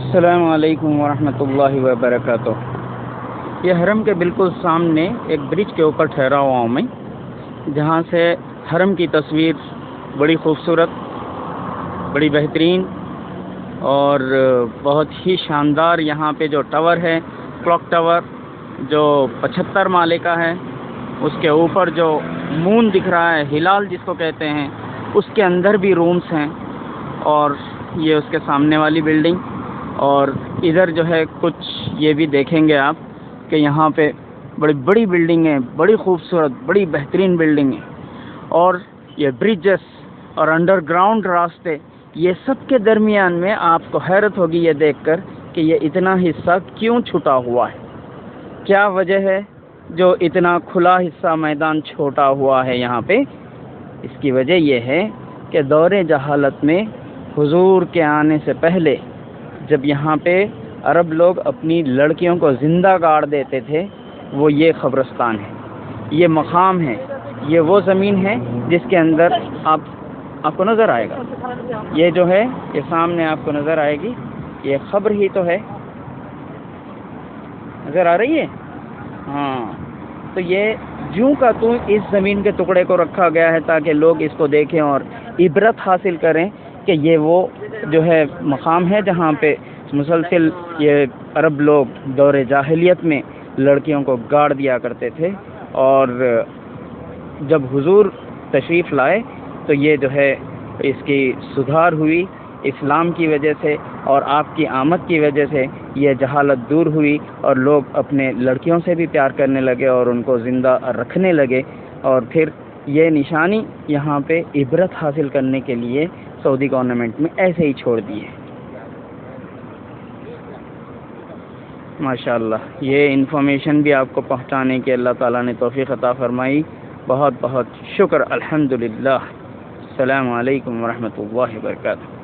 السلام علیکم ورحمۃ اللہ وبرکاتہ۔ یہ حرم کے بالکل سامنے ایک برج کے اوپر ٹھہرا ہوا ہوں میں، جہاں سے حرم کی تصویر بڑی خوبصورت، بڑی بہترین اور بہت ہی شاندار یہاں پہ جو ٹاور ہے، کلاک ٹاور جو 75 مالے کا ہے، اس کے اوپر جو مون دکھ رہا ہے، ہلال جس کو کہتے ہیں، اس کے اندر بھی رومز ہیں، اور یہ اس کے سامنے والی بلڈنگ، اور ادھر جو ہے کچھ یہ بھی دیکھیں گے آپ کہ یہاں پہ بڑی بڑی بلڈنگیں، بڑی خوبصورت، بڑی بہترین بلڈنگیں، اور یہ برجز اور انڈر گراؤنڈ راستے، یہ سب کے درمیان میں آپ کو حیرت ہوگی یہ دیکھ کر کہ یہ اتنا حصہ کیوں چھٹا ہوا ہے، کیا وجہ ہے جو اتنا کھلا حصہ میدان چھوٹا ہوا ہے یہاں پہ۔ اس کی وجہ یہ ہے کہ دور جہالت میں حضور کے آنے سے پہلے جب یہاں پہ عرب لوگ اپنی لڑکیوں کو زندہ گاڑ دیتے تھے، وہ یہ قبرستان ہے، یہ مقام ہے، یہ وہ زمین ہے جس کے اندر آپ کو نظر آئے گا، یہ جو ہے یہ سامنے آپ کو نظر آئے گی، یہ قبر ہی تو ہے، نظر آ رہی ہے؟ ہاں، تو یہ جوں کا توں اس زمین کے ٹکڑے کو رکھا گیا ہے تاکہ لوگ اس کو دیکھیں اور عبرت حاصل کریں کہ یہ وہ جو ہے مقام ہے جہاں پہ مسلسل یہ عرب لوگ دور جاہلیت میں لڑکیوں کو گاڑ دیا کرتے تھے، اور جب حضور تشریف لائے تو یہ جو ہے اس کی سدھار ہوئی اسلام کی وجہ سے، اور آپ کی آمد کی وجہ سے یہ جہالت دور ہوئی، اور لوگ اپنے لڑکیوں سے بھی پیار کرنے لگے اور ان کو زندہ رکھنے لگے، اور پھر یہ نشانی یہاں پہ عبرت حاصل کرنے کے لیے سعودی گورنمنٹ میں ایسے ہی چھوڑ دی ہے۔ ماشاءاللہ، یہ انفارمیشن بھی آپ کو پہنچانے کی اللہ تعالیٰ نے توفیق عطا فرمائی، بہت بہت شکر، الحمدللہ۔ السلام علیکم ورحمۃ اللہ وبرکاتہ۔